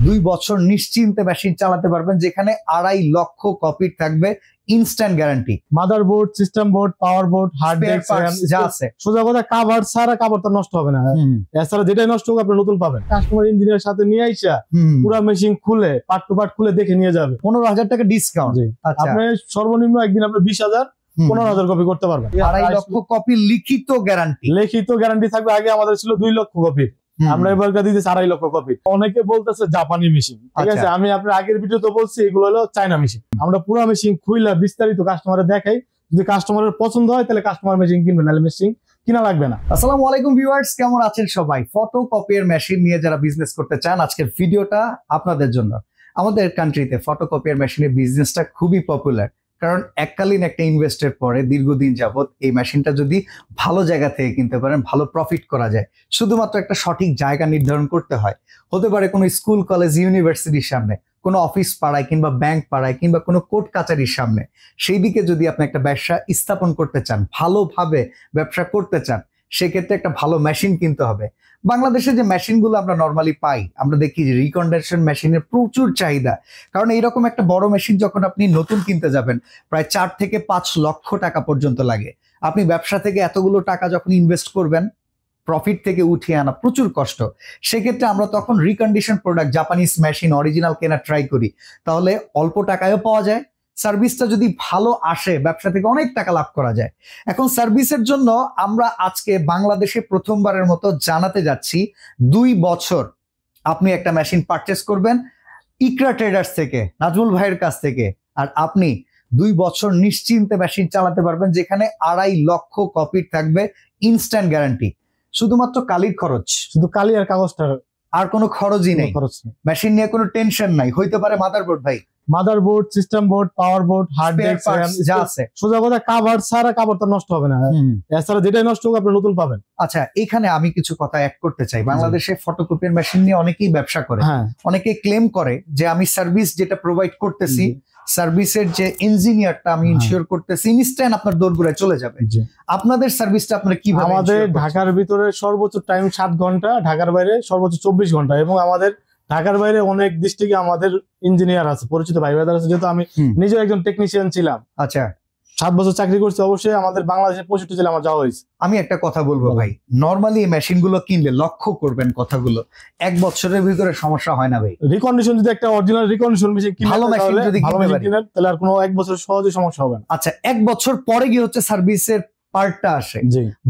2 বছর নিশ্চিন্তে মেশিন চালাতে পারবেন, যেখানে 2.5 লক্ষ কপি থাকবে, instant guarantee. Motherboard, system board, power board, hard disk যা আছে, সোজা কথা কাভার ছাড়া কাভার তো নষ্ট হবে না। এছাড়া যেটাই নষ্ট হবে আপনি নতুন পাবেন। কাস্টমার ইঞ্জিনিয়ার সাথে নিয়ে আইসা পুরো মেশিন খুলে পার্ট টু পার্ট খুলে দেখে নিয়ে যাবে। 15,000 টাকা ডিসকাউন্ট। আপনি সর্বনিম্ন একদিন আপনি 20,000 15,000 কপি করতে পারবেন। 2.5 লক্ষ কপি লিখিত গ্যারান্টি থাকবে। আগে আমাদের ছিল 2 লক্ষ কপি, আমরা এবার দিতেছি 2.5 লক্ষ কপি। অনেকে বলতেছে জাপানি মেশিন, ঠিক আছে। আমি আপনার আগের ভিডিওতে বলছি এগুলো হলো চায়না মেশিন। আমরা পুরো মেশিন খুইলা বিস্তারিত কাস্টমারে দেখাই। যদি কাস্টমারের পছন্দ হয় তাহলে কাস্টমার মেশিন কিনবেন, নাহলে মেশিন কিনা লাগবে না। আসসালামু আলাইকুম ভিউয়ার্স, কেমন আছেন সবাই? ফটোকপির মেশিন নিয়ে যারা বিজনেস করতে চান, আজকের ভিডিওটা আপনাদের জন্য। আমাদের কান্ট্রিতে ফটোকপির মেশিনের বিজনেসটা খুবই পপুলার, কারণ এককালীন একটা ইনভেস্টের পরে দীর্ঘদিন যাবত এই মেশিনটা যদি ভালো জায়গা থেকে কিনতে পারেন, ভালো প্রফিট করা যায়। শুধুমাত্র একটা সঠিক জায়গা নির্ধারণ করতে হয়। হতে পারে কোনো স্কুল, কলেজ, ইউনিভার্সিটির সামনে, কোনো অফিস পাড়ায় কিংবা ব্যাংক পাড়ায় কিংবা কোনো কোর্ট কাচারির সামনে। সেই দিকে যদি আপনি একটা ব্যবসা স্থাপন করতে চান, ভালোভাবে ব্যবসা করতে চান, সেক্ষেত্রে একটা ভালো মেশিন কিনতে হবে। বাংলাদেশে যে মেশিনগুলো আমরা নর্মালি পাই, আমরা দেখি যে রিকন্ডেনশন মেশিনের প্রচুর চাহিদা। কারণ এইরকম একটা বড় মেশিন যখন আপনি নতুন কিনতে যাবেন, প্রায় 4 থেকে 5 লক্ষ টাকা পর্যন্ত লাগে। আপনি ব্যবসা থেকে এতগুলো টাকা যখন ইনভেস্ট করবেন, প্রফিট থেকে উঠিয়ে আনা প্রচুর কষ্ট। সেক্ষেত্রে আমরা তখন recondition product, Japanese machine original কেনা ট্রাই করি। তাহলে অল্প টাকায়ও পাওয়া যায়, সার্ভিসটা যদি ভালো আসে, ব্যবসা থেকে অনেক টাকা লাভ করা যায়। এখন সার্ভিসের জন্য আমরা আজকে বাংলাদেশে প্রথমবারের মতো জানাতে যাচ্ছি, 2 বছর আপনি একটা মেশিন পারচেস করবেন ইকরা ট্রেডার্স থেকে, নাজমুল ভাইয়ের কাছ থেকে, আর আপনি 2 বছর নিশ্চিন্তে মেশিন চালাতে পারবেন, যেখানে 2.5 লক্ষ কপি থাকবে, ইনস্ট্যান্ট গ্যারান্টি। শুধুমাত্র কালির খরচ, শুধু কালি আর কাগজটা, আর কোনো খরচই নেই। মেশিন নিয়ে কোনো টেনশন নাই। হইতে পারে মাদারবোর্ড ভাই, motherboard, system board, power board, hard disk যা আছে, সোজা কথা কাভার ছাড়া কাভার তো নষ্ট হবে না। এছাড়া যেটাই নষ্ট হবে আপনি নতুন পাবেন। আচ্ছা, এখানে আমি কিছু কথা অ্যাড করতে চাই। বাংলাদেশে ফটোকপির মেশিন নিয়ে অনেকেই ব্যবসা করে, অনেকে ক্লেম করে যে আমি সার্ভিস যেটা প্রোভাইড করতেছি, সার্ভিসের যে ইঞ্জিনিয়ারটা আমি ইনশিওর করতেছি ইনস্ট্যান্ট আপনার দৌড়গুড়ায় চলে যাবে। আপনাদের সার্ভিসটা আপনারা কিভাবে? আমাদের ঢাকার ভিতরে সর্বোচ্চ টাইম 7 ঘন্টা, ঢাকার বাইরে সর্বোচ্চ 24 ঘন্টা। এবং আমাদের ঢাকার বাইরে অনেক ডিস্ট্রিক্টে আমাদের ইঞ্জিনিয়ার আছে, পরিচিত ভাই ব্রাদার আছে। যেহেতু আমি নিজেও একজন টেকনিশিয়ান ছিলাম, আচ্ছা 7 বছর চাকরি করছি, অবশ্যই আমাদের বাংলাদেশে 65 জেলা আমার যাওয়া হয়েছে। আমি একটা কথা বলবো ভাই, নরমালি এই মেশিন গুলো কিনলে লক্ষ্য করবেন কথাগুলো, 1 বছরের ভিতরে সমস্যা হয় না ভাই। রিকন্ডিশন যদি একটা অরিজিনাল রিকন্ডিশন মেশিন কিনেন, ভালো মেশিন যদি কিনেন তাহলে আর কোনো 1 বছর সহজে সমস্যা হবে না। আচ্ছা, 1 বছর পরে গিয়ে হচ্ছে সার্ভিসের পার্টটা আসে,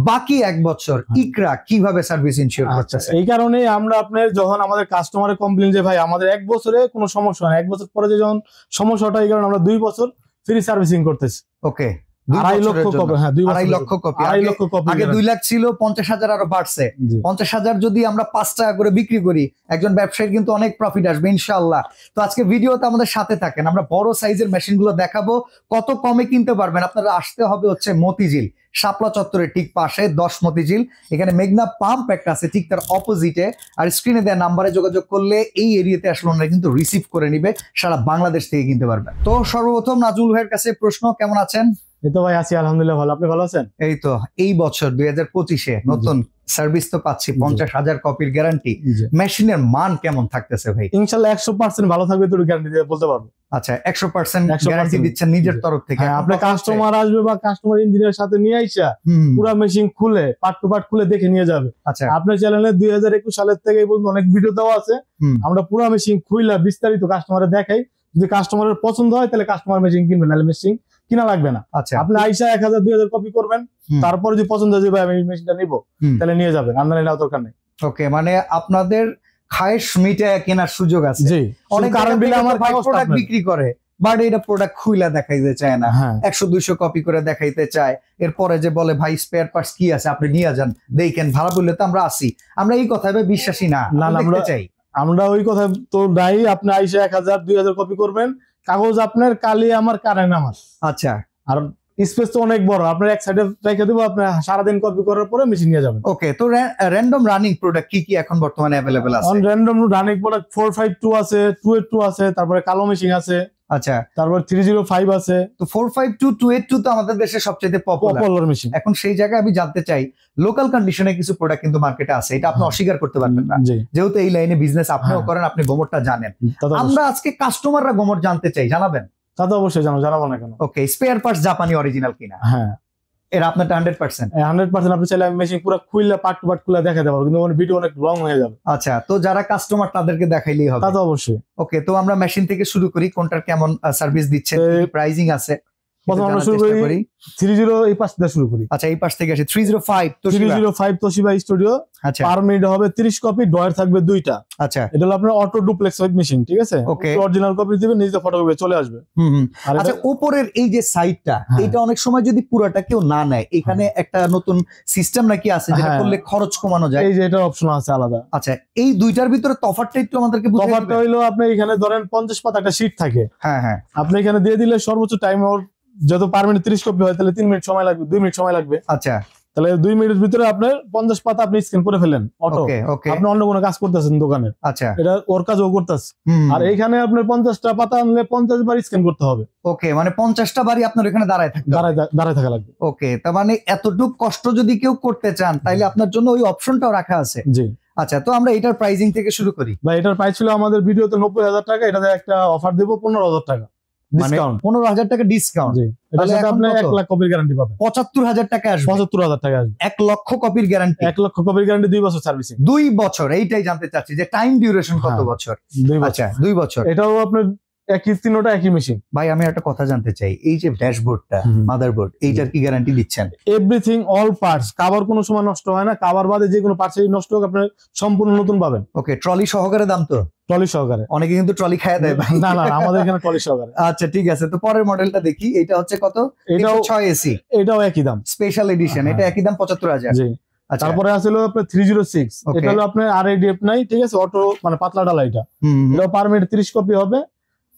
বাকি 1 বছর ইকরা কিভাবে সার্ভিস ইনশিওর করতেছে? এই কারণে আমরা আপনার যখন আমাদের কাস্টমারের কমপ্লেইন যে ভাই আমাদের 1 বছরে কোনো সমস্যা হয় না, 1 বছর পরে যে যখন সমস্যাটা, এই কারণে আমরা 2 বছর ফ্রি সার্ভিসিং করতেছি। ওকে, 2.5 লক্ষ কপি। হ্যাঁ, 2.5 লক্ষ কপি। আগে 2 লাখ ছিল, 50,000 আরো বাড়ছে। 50,000 যদি আমরা 5 টাকা করে বিক্রি করি, একজন ব্যবসায়ীর কিন্তু অনেক প্রফিট আসবে ইনশাআল্লাহ। তো আজকে ভিডিওতে আমাদের সাথে থাকেন, আমরা বড় সাইজের মেশিন গুলো দেখাবো, কত কমে কিনতে পারবেন। আপনারা আসতে হবে হচ্ছে মতিঝিল, শাপলা চত্বরের ঠিক পাশে 10 মতিঝিল। এখানে মেঘনা পাম্প একটা আছে ঠিক তার অপোজিটে। আর স্ক্রিনে দেওয়া নাম্বারে যোগাযোগ করলে এই এরিয়াতে আসলে ওনারা কিন্তু রিসিভ করে নিবে, সারা বাংলাদেশ থেকে কিনতে পারবেন। তো সর্বপ্রথম নাজমুল ভাইয়ের কাছে প্রশ্ন, কেমন আছেন? এই তো ভাই আছি, আলহামদুলিল্লাহ ভালো। আপনি ভালো আছেন? এই তো, এই বছর 2025-এ নতুন সার্ভিস তো পাচ্ছি, 50,000 কপির গ্যারান্টি। মেশিনের মান কেমন থাকতেছে ভাই? ইনশাআল্লাহ 100% ভালো থাকবে, তো গ্যারান্টি দিয়ে বলতে পারবো। আচ্ছা, 100% গ্যারান্টি দিচ্ছেন নিজের তরফ থেকে? হ্যাঁ, আপনি কাস্টমার আসবে বা কাস্টমার ইঞ্জিনিয়ার সাথে নিয়ে আইসা পুরো মেশিন খুলে পার্ট টু পার্ট খুলে দেখে নিয়ে যাবে। আচ্ছা, আপনার চ্যানেলে 2021 সালের থেকে এই পর্যন্ত অনেক ভিডিও দেওয়া আছে। আমরা পুরো মেশিন খুইলা বিস্তারিত কাস্টমারে দেখাই। যদি কাস্টমারের পছন্দ হয় তাহলে কাস্টমার মেশিন কিনবেন, নাহলে মেশিন কিনা লাগবে না। আচ্ছা, আপনি আইসা 1000 2000 কপি করবেন, তারপরে যদি পছন্দ হয় যে ভাই আমি মেশিনটা নিব, তাহলে নিয়ে যাবেন, আমদানি নেওয়ার দরকার নেই। ওকে, মানে আপনাদের খায়েশ মিটে কেনার সুযোগ আছে। জি, অনেক কারণ বিলে আমার প্রোডাক্ট বিক্রি করে, বাট এটা প্রোডাক্ট খুইলা দেখাইতে চায় না, 100-200 কপি করে দেখাইতে চায়। এরপরে যে বলে ভাই স্পেয়ার পার্টস কি আছে আপনি নিয়ে যান, দেখেন ভালো বললে তো আমরা আসি। আমরা এই কথা বিশ্বাসী না, দেখতে চাই। আমরা ওই কথা তো নাই। আপনি আইসা 1000 2000 কপি করবেন, কাগজ আপনার, কালি আমার, কারেন্ট আমার। আচ্ছা, আর স্পেস তো অনেক বড়, আপনার এক সাইডে রেখে দেবো, আপনি সারাদিন কপি করার পরে মেশিন নিয়ে যাবেন। ওকে, তো র্যান্ডম রানিং প্রোডাক্ট কি কি এখন বর্তমানে अवेलेबल আছে? র্যান্ডম রানিং প্রোডাক্ট 452 আছে, 282 আছে, তারপরে কালো মেশিন আছে, আচ্ছা, তারপর 305 আছে। তো 452 282 তো আমাদের দেশে সবচেয়ে পপুলার মেশিন। এখন সেই জায়গায় আমি জানতে চাই, লোকাল কন্ডিশনে কিছু প্রোডাক্ট কিন্তু মার্কেটে আছে, এটা আপনি অস্বীকার করতে পারবেন না, যেহেতু এই লাইনে বিজনেস আপনিও করেন, আপনি গোমরটা জানেন। আমরা আজকে কাস্টমাররা গোমর জানতে চাই, জানাবেন? তা তো অবশ্যই জানাবো না কেন। ওকে, স্পেয়ার পার্টস জাপানি অরিজিনাল কিনা? হ্যাঁ, এর আপনারটা 100%? 100% আপনি চাইলে মেশিন পুরো খুললে পার্ট টু পার্ট খুলে দেখাতে পারবো, কিন্তু ভিডিও অনেক লং হয়ে যাবে। আচ্ছা, তো যারা কাস্টমার তাদেরকে দেখাইলেই হবে? তা তো অবশ্যই। ওকে, তো আমরা মেশিন থেকে শুরু করি, কোনটার কেমন সার্ভিস দিচ্ছে, প্রাইজিং আছে? প্রথমে আমরা শুরু করি 30, এই পাশ থেকে শুরু করি। আচ্ছা, এই পাশ থেকে আসে 305 তোশিবা স্টুডিও। আচ্ছা, পার মিনিট হবে 30 কপি, ড্রয়ার থাকবে 2টা। আচ্ছা, এটা হলো আপনার অটো ডুপ্লেক্স মেশিন, ঠিক আছে? ওকে, অরিজিনাল কপি দিবেন, নিজে ফটোকপি চলে আসবে। আচ্ছা, উপরের এই যে সাইডটা, এটা অনেক সময় যদি পুরোটা কেউ না নেয়, এখানে একটা নতুন সিস্টেম নাকি আছে যেটা করলে খরচ কমানো যায়? এই যে এটা অপশন আছে আলাদা। আচ্ছা, এই দুইটার ভিতরে তফাৎটা একটু আমাদেরকে বুঝিয়ে দিবেন? তফাৎটা হইলো আপনি এখানে ধরেন 50 পাতা একটা শীট থাকে। হ্যাঁ হ্যাঁ, আপনি এখানে দিয়ে দিলে সর্বোচ্চ টাইম ওর যত পার মিনিট 30 কপি হয়, তাহলে 3 মিনিট সময় লাগবে, 2 মিনিট সময় লাগবে। আচ্ছা, তাহলে 2 মিনিটের ভিতরে আপনার 50 পাতা আপনি স্ক্যান করে ফেলেন অটো। আপনি অন্য কোনো কাজ করতেছেন দোকানের, আচ্ছা, এটা ওর কাজও করতেছে। আর এইখানে আপনার 50টা পাতা আনলে 50 বার স্ক্যান করতে হবে। ওকে, মানে 50টা বারই আপনার এখানে দাঁড়ায় থাকা লাগবে। ওকে, তার মানে এতটুকু কষ্ট যদি কেউ করতে চান, তাইলে আপনার জন্য ওই অপশনটাও রাখা আছে। জি। আচ্ছা, তো আমরা এটার প্রাইজিং থেকে শুরু করি। ভাই, এটার প্রাইস ছিল আমাদের ভিডিওতে 90,000 টাকা, এটাতে একটা অফার দেব 15,000 টাকা ডিসকাউন্ট। 15,000 টাকা ডিসকাউন্ট? জি, এটার সাথে আপনি 1 লাখ কপির গ্যারান্টি পাবেন। 75,000 টাকা আসবে? 75,000 টাকা আসবে। 1 লক্ষ কপির গ্যারান্টি? 1 লক্ষ কপির গ্যারান্টি, 2 বছর সার্ভিসিং। 2 বছর, এইটাই জানতে চাচ্ছি যে টাইম ডিউরেশন কত বছর? 2 বছর। আচ্ছা, 2 বছর। এটাও আপনার একই তিনটা একই মেশিন। ভাই, আমি একটা কথা জানতে চাই, এই যে ড্যাশবোর্ডটা, মাদারবোর্ড, এইটার কি গ্যারান্টি দিচ্ছেন? এভরিথিং, অল পার্টস, কভার কোনো সময় নষ্ট হয় না, কভার বাদে যে কোনো পার্টসই নষ্ট হোক আপনি সম্পূর্ণ নতুন পাবেন। ওকে, ট্রলি সহকারে দাম তো? ট্রলি সহকারে। অনেকে কিন্তু ট্রলি খায় দেয় ভাই। না না, আমাদের এখানে ট্রলি সহকারে। আচ্ছা, ঠিক আছে, তো পরের মডেলটা দেখি। এটা হচ্ছে কত? এটাও 6 এসি? এটাও একই দাম, স্পেশাল এডিশন, এটা একই দাম 75,000। জি। তারপরে আছে আপনার 306, এটা হলো আপনার RIDF নাই, ঠিক আছে, অটো মানে পাতলা ডালা। এটা পার মিনিট 30 কপি হবে,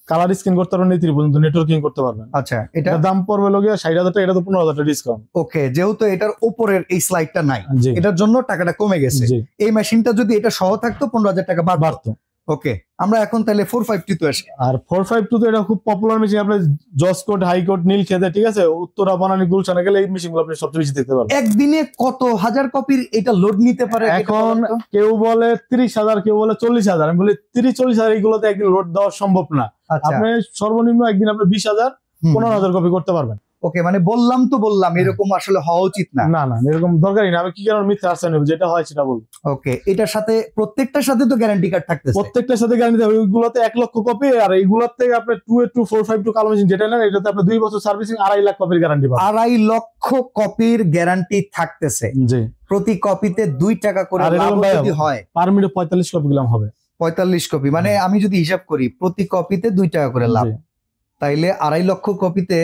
কালার স্ক্যান করতে পারবেন, 3 পর্যন্ত নেটওয়ার্কিং করতে পারবেন। আচ্ছা, এটা দাম পড়বে 60,000 টাকা, এটা তো 15,000 টাকা ডিসকাউন্ট। ওকে, যেহেতু এটার উপরের এই স্লাইডটা নাই, এটার জন্য টাকাটা কমে গেছে। এই মেশিনটা যদি এটা সহ থাকতো 15,000 টাকা বাড়তো। ওকে, আমরা এখন তাহলে 452 তে আসি। আর 452 তো এটা খুব পপুলার মেশিন, আপনি জসকোট, হাইকোর্ট, নীলক্ষেতে, ঠিক আছে, উত্তরা, বনানী, গুলশানে গেলে এই মেশিনগুলো আপনি সবচেয়ে বেশি দেখতে পারবেন। একদিনে কত হাজার কপির এটা লোড নিতে পারে? এখন কেউ বলে 30,000, কেউ বলে 40,000। আমি বলি 30-40,000 এইগুলোতে একদিন লোড দেওয়া সম্ভব না। আপনি সর্বনিম্ন একদিন আপনি 20,000 15,000 কপি করতে পারবেন। ওকে, মানে বললাম এরকম আসলে হওয়া উচিত না। না না, এরকম দরকারই না। আমি কি কারণ মিথ্যা আশ্রয় নেব, যেটা হয় সেটা বলবো। ওকে, এটার সাথে প্রত্যেকটার সাথে তো গ্যারান্টি কার্ড থাকতেছে? প্রত্যেকটার সাথে গ্যারান্টি থাকবে। ওইগুলোতে 1 লক্ষ কপি, আর এইগুলোর থেকে আপনি 282 452 কালো মেশিন যেটা নেন, এটাতে আপনি 2 বছর সার্ভিসিং, 2.5 লাখ কপির গ্যারান্টি পাবেন। 2.5 লক্ষ কপির গ্যারান্টি থাকতেছে? জি। প্রতি কপিতে 2 টাকা করে লাভ যদি হয়, পার মিনিটে 45 কপি গ্রাম হবে। 45 কপি, মানে আমি যদি হিসাব করি প্রতি কপিতে 2 টাকা করে লাভ, তাইলে 2.5 লক্ষ কপিতে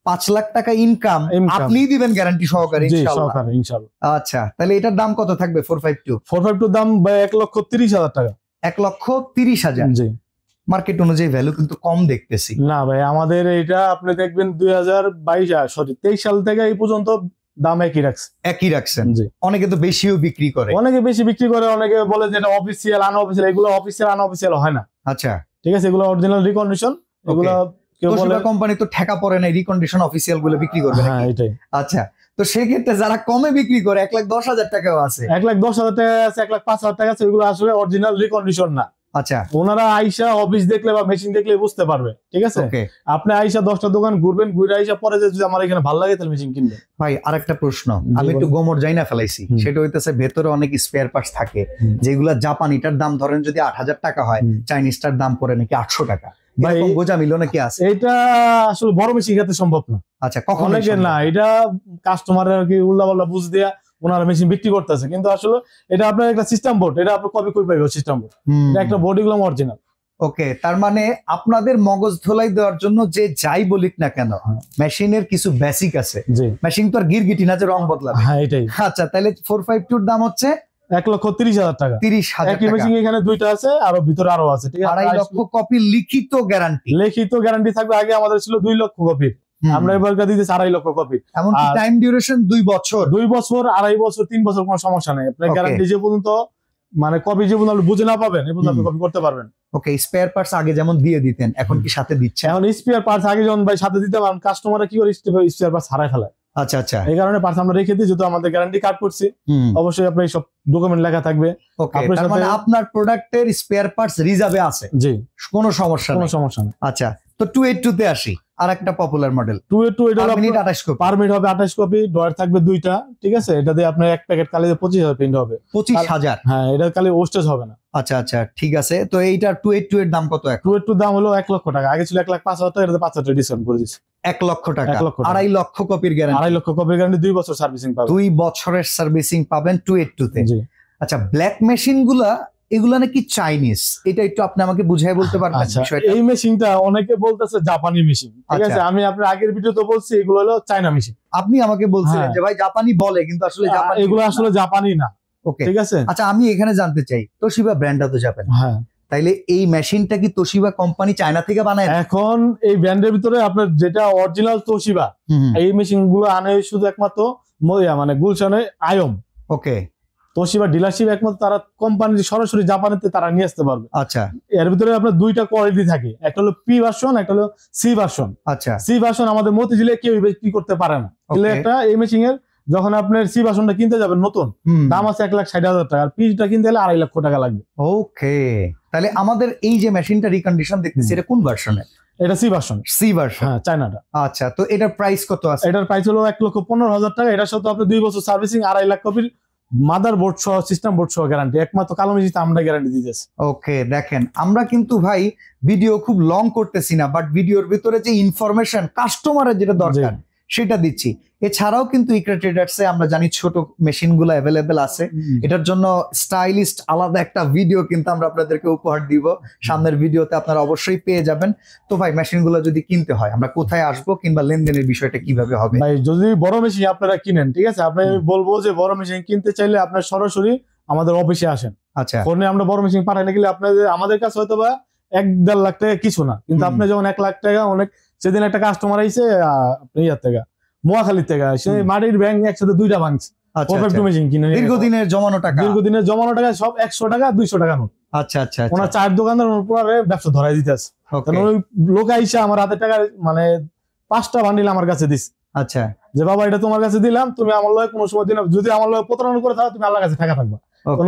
5 লাখ টাকা ইনকাম আপনি দিবেন গ্যারান্টি সহকারে ইনশাআল্লাহ। আচ্ছা, তাহলে এটার দাম কত থাকবে? 452 দাম 1,30,000 টাকা। 1,30,000? জি। মার্কেট অনুযায়ী ভ্যালু কিন্তু কম দেখতেছি। না ভাই, আমাদের এটা আপনি দেখবেন 23 সাল থেকে এই পর্যন্ত দাম একই রাখছেন। জি। অনেকে তো বেশিও বিক্রি করে, অনেকে বলে যে এটা অফিসিয়াল, আনঅফিসিয়াল। এগুলো অফিসিয়াল আনঅফিসিয়াল হয় না। আচ্ছা, ঠিক আছে, এগুলো অরিজিনাল রিকন্ডিশন। এগুলো কোম্পানি তো ঠেকা পড়ে নাই, রিকন্ডিশন অফিসিয়াল গুলো বিক্রি করবে। হ্যাঁ, এটাই। আচ্ছা, তো সেক্ষেত্রে যারা কমে বিক্রি করে 1,10,000 টাকাও আছে, 1,10,000 টাকা আছে, 1,05,000 টাকা আছে, ওইগুলো আসলে অরিজিনাল রিকন্ডিশন না। আচ্ছা, ওনারা আইসা অফিস দেখলে বা মেশিন দেখলে বুঝতে পারবে, ঠিক আছে। আপনি আইসা 10টা দোকান ঘুরবেন, ঘুরে আইসা পরে যদি আমার এখানে ভালো লাগে তাহলে মেশিন কিনবেন। ভাই, আরেকটা প্রশ্ন আমি একটু গোমর যাই না ফেলাইছি, সেটা হইতেছে ভেতরে অনেক স্পেয়ার পার্টস থাকে যেগুলা জাপানিটার দাম ধরেন যদি 8,000 টাকা হয়, চাইনিজটার দাম পড়ে নাকি 800 টাকা। গোজা মিল নাকি আছে? এটা আসলে বড় মেশিন খেতে সম্ভব না। আচ্ছা, কখন না, এটা কাস্টমারের আর কি উল্লাপাল্লা বুঝ দেয়া ওনারা মেশিন বিক্রি করতেছে, কিন্তু আসলে এটা আপনার একটা সিস্টেম বোর্ড। এটা আপনি কপি কই পাইবে সিস্টেম বোর্ড, এটা একটা বোর্ড, এগুলো অরিজিনাল। ওকে, তার মানে আপনাদের মগজ ধোলাই দেওয়ার জন্য যে যাই বলিক না কেন, মেশিনের কিছু বেসিক আছে। মেশিন তো আর গিরগিটি না যে রং বদলাবে। হ্যাঁ, এটাই। আচ্ছা, তাহলে 452 দাম হচ্ছে 1,30,000 টাকা। 30,000 টাকা। মেশিন এখানে 2টা আছে, আর ভিতরে আরো আছে, ঠিক আছে। 2.5 লক্ষ কপি লিখিত গ্যারান্টি থাকবে। আগে আমাদের ছিল 2 লক্ষ কপি, আমরা এবার দিতে 2.5 লক্ষ কপি। এমনকি টাইম ডিউরেশন 2 বছর, 2.5 বছর 3 বছর কোনো সমস্যা নেই। আপনার গ্যারান্টি যে পর্যন্ত মানে কপি যে পর্যন্ত বুঝে না পাবেন, এই পর্যন্ত আপনি কপি করতে পারবেন। ওকে, স্পেয়ার পার্টস আগে যেমন দিয়ে দিতেন এখন কি সাথে দিচ্ছে? এখন স্পেয়ার পার্টস আগে যখন ভাই সাথে দিতে পারেন, কাস্টমাররা কি করে স্পেয়ার পার্টস হারায় ফেলায়। আচ্ছা আচ্ছা, এই কারণে পার্টস আমরা রেখে দিই, যেহেতু আমাদের গ্যারান্টি কার্ড করছি, অবশ্যই আপনার সব ডকুমেন্ট লেখা থাকবে। ওকে, তার মানে আপনার প্রোডাক্টের স্পেয়ার পার্টস রিজার্ভে আছে? জি, কোনো সমস্যা নেই। আচ্ছা, তো 282 তে আসি, আর একটা পপুলার মডেল 282, এটা হলো 28 কপি, পার মিনিট হবে 28 কপি, ডয়ার থাকবে 2টা, ঠিক আছে। এটা দিয়ে আপনার এক প্যাকেট কালি 25,000 প্রিন্ট হবে। 25,000? হ্যাঁ, এটা কালি ওস্টেজ হবে না। আচ্ছা আচ্ছা, ঠিক আছে। তো এইটার 282 এর দাম কত? 282 দাম হলো 1 লক্ষ টাকা, আগে ছিল 1,05,000 টাকা, এটাতে 5,000 টাকা ডিসকাউন্ট করে দিচ্ছি। 1 লক্ষ টাকা, 1 লক্ষ টাকা। 2.5 লক্ষ কপির গ্যারান্টি, 2.5 লক্ষ কপির গ্যারান্টি, 2 বছর সার্ভিসিং পাবেন। 2 বছরের সার্ভিসিং পাবেন 282 তে। জি। আচ্ছা, ব্ল্যাক মেশিন এগুলা নাকি চাইনিজ, এটা একটু আপনি আমাকে বুঝিয়ে বলতে পারবেন? আচ্ছা, এই মেশিনটা অনেকে বলতেছে জাপানি মেশিন, ঠিক আছে। আমি আপনার আগের ভিডিওতে বলছি এগুলো হলো চায়না মেশিন। আপনি আমাকে বলছিলেন যে ভাই জাপানি বলে, কিন্তু আসলে এগুলো আসলে জাপানি না। ওকে, ঠিক আছে। আচ্ছা, আমি এখানে জানতে চাই, তোশিবা ব্র্যান্ডটা তো জাপানি, হ্যাঁ, তাইলে এই মেশিনটা কি তোশিবা কোম্পানি চায়না থেকে বানায়? এখন এই ব্র্যান্ডের ভিতরে আপনার যেটা অরিজিনাল তোশিবা, এই মেশিন গুলো আনে শুধু একমাত্র মানে গুলশানে আয়ম। ওকে, তোশিবা ডিলারশিপ একমাত্র তারা কোম্পানি সরাসরি জাপানিতে তারা নিয়ে আসতে পারবে। আচ্ছা, এর ভিতরে আপনার 2টা কোয়ালিটি থাকে, একটা হলো পি ভার্সন, একটা হলো সি ভার্সন। আচ্ছা, সি ভার্সন আমাদের মতিঝিলে কেউ বিক্রি করতে পারে না। একটা এই মেশিন এর যখন আপনার সি ভার্সনটা কিনতে যাবেন নতুন, দাম আছে 1,60,000 টাকা, আর পিটা কিনতে হলে 2.5 লক্ষ টাকা লাগবে। ওকে, তাহলে আমাদের এই যে মেশিনটা রিকন্ডিশন দেখতেছি, এটা কোন ভার্সনের? এটা সি ভার্সন। সি ভার্সন, হ্যাঁ, চায়নাটা। আচ্ছা, তো এটার প্রাইস কত আছে? এটার প্রাইস হলো 1,15,000 টাকা। এটার সাথে আপনি 2 বছর সার্ভিসিং, 2.5 লাখ কপির মাদার বোর্ড সহ, সিস্টেম বোর্ড সহ গ্যারান্টি, একমাত্র কালো মেশিনতে আমরা গ্যারান্টি দিতেছি। ওকে, দেখেন আমরা কিন্তু ভাই ভিডিও খুব লং করতেছি না, বাট ভিডিওর ভিতরে যে ইনফরমেশন কাস্টমারের যেটা দরকার সেটা দিচ্ছি। এছাড়াও কিন্তু ইকরা ট্রেডার্সে আমরা জানি ছোট মেশিন গুলো অ্যাভেলেবেল আছে, এটার জন্য স্টাইলিস্ট আলাদা একটা ভিডিও কিন্তু আমরা আপনাদেরকে উপহার দিব, সামনের ভিডিওতে আপনারা অবশ্যই পেয়ে যাবেন। তো ভাই, মেশিন গুলো যদি কিনতে হয় আমরা কোথায় আসবো, কিংবা লেনদেনের বিষয়টা কিভাবে হবে? ভাই, যদি বড় মেশিন আপনারা কিনেন, ঠিক আছে, আপনি বলবো যে বড় মেশিন কিনতে চাইলে আপনার সরাসরি আমাদের অফিসে আসেন। আচ্ছা, ফোনে আমরা বড় মেশিন পাঠাইলে গেলে আপনাদের আমাদের কাছে হয়তো বা 1-1.5 লাখ টাকা কিছু না, কিন্তু আপনি যখন 1 লাখ টাকা, অনেক সেদিন একটা কাস্টমার আইছে আপনি ইয়ার থেকে মোয়াখালীর থেকে, সে মাটির ব্যাংক একসাথে 2টা ভাঙছে। দীর্ঘদিনের জমানো টাকা সব 100 টাকা 200 টাকা নোট। আচ্ছা আচ্ছা, ওনার 4 দোকানদার পুরো ব্যবসা ধরাই দিতেছে। ওই লোক আইসা আমার হাতে টাকা মানে 5টা বান্ডিল আমার কাছে দিস। আচ্ছা, যে বাবা এটা তোমার কাছে দিলাম, তুমি আমার লয় কোনো সময় দিন, যদি আমার লয় প্রতারণা করে থাকো তুমি আল্লাহর কাছে টাকা থাকবা।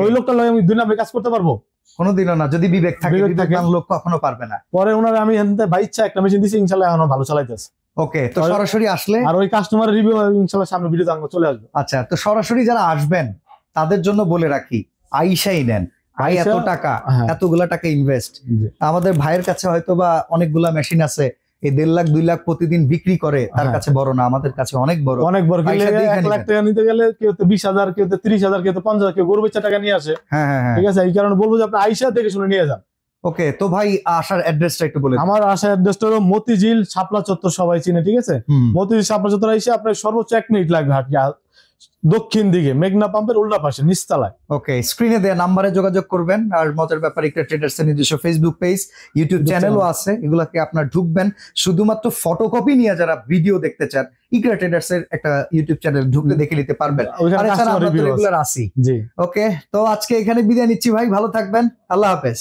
ওই লোকটা লয় আমি 2 নাম্বার কাজ করতে পারবো? কোনোদিনও না, যদি বিবেক থাকে। লোক কখনো পারবে না। পরে ওনার আমি ভাই ইচ্ছা একটা মেশিন দিছি, ইনশাআল্লাহ এখন ভালো চালাইতেছে। ওকে, তো সরাসরি আসলে আর ওই কাস্টমারের রিভিউ ইনশাআল্লাহ সামনে ভিডিওতে আমরা চলে আসবে। আচ্ছা, তো সরাসরি যারা আসবেন তাদের জন্য বলে রাখি, আইসাই নেন ভাই, এত টাকা, এতগুলা টাকা ইনভেস্ট। আমাদের ভাইয়ের কাছে হয়তো বা অনেকগুলা মেশিন আছে, এই 1.5 লাখ 2 লাখ প্রতিদিন বিক্রি করে, তার কাছে বড় না, আমাদের কাছে অনেক বড়। 1 লাখ টাকা নিতে গেলে কেউ 20,000, কেউ 30,000, কেউ 50,000, কেউ গরু বেচা টাকা নিয়ে আসে। হ্যাঁ, ঠিক আছে। এই কারণে বলবো যে আপনি আইসা দেখে শুনে নিয়ে যান। ওকে, তো ভাই আসার অ্যাড্রেসটা একটু বলে। আমার আসার অ্যাড্রেসটা হলো মতিঝিল শাপলা চত্বর, সবাই চিনে, ঠিক আছে। মতিঝিল শাপলা চত্বর আইসা আপনার সর্বোচ্চ 1 মিনিট লাগবে হাঁটতে, দক্ষিণ দিকে মেঘনা পাম্পের উল্টা পাশে নিচতলায়। ওকে, স্ক্রিনে দেয়া নাম্বারে যোগাযোগ করবেন। আর মজার ব্যাপার, ইকরা ট্রেডার্স এর নিজস্ব ফেসবুক পেজ, ইউটিউব চ্যানেলও আছে, এগুলাকে আপনার ঢুকবেন। শুধুমাত্র ফটোকপি নিয়ে যারা ভিডিও দেখতে চান, ইকরা ট্রেডার্স এর একটা ইউটিউব চ্যানেল ঢুকলে দেখে নিতে পারবেন। আর এছাড়া আমরা রেগুলার আসি। ওকে, তো আজকে এখানে বিদায় নিচ্ছি ভাই, ভালো থাকবেন, আল্লাহ হাফেজ।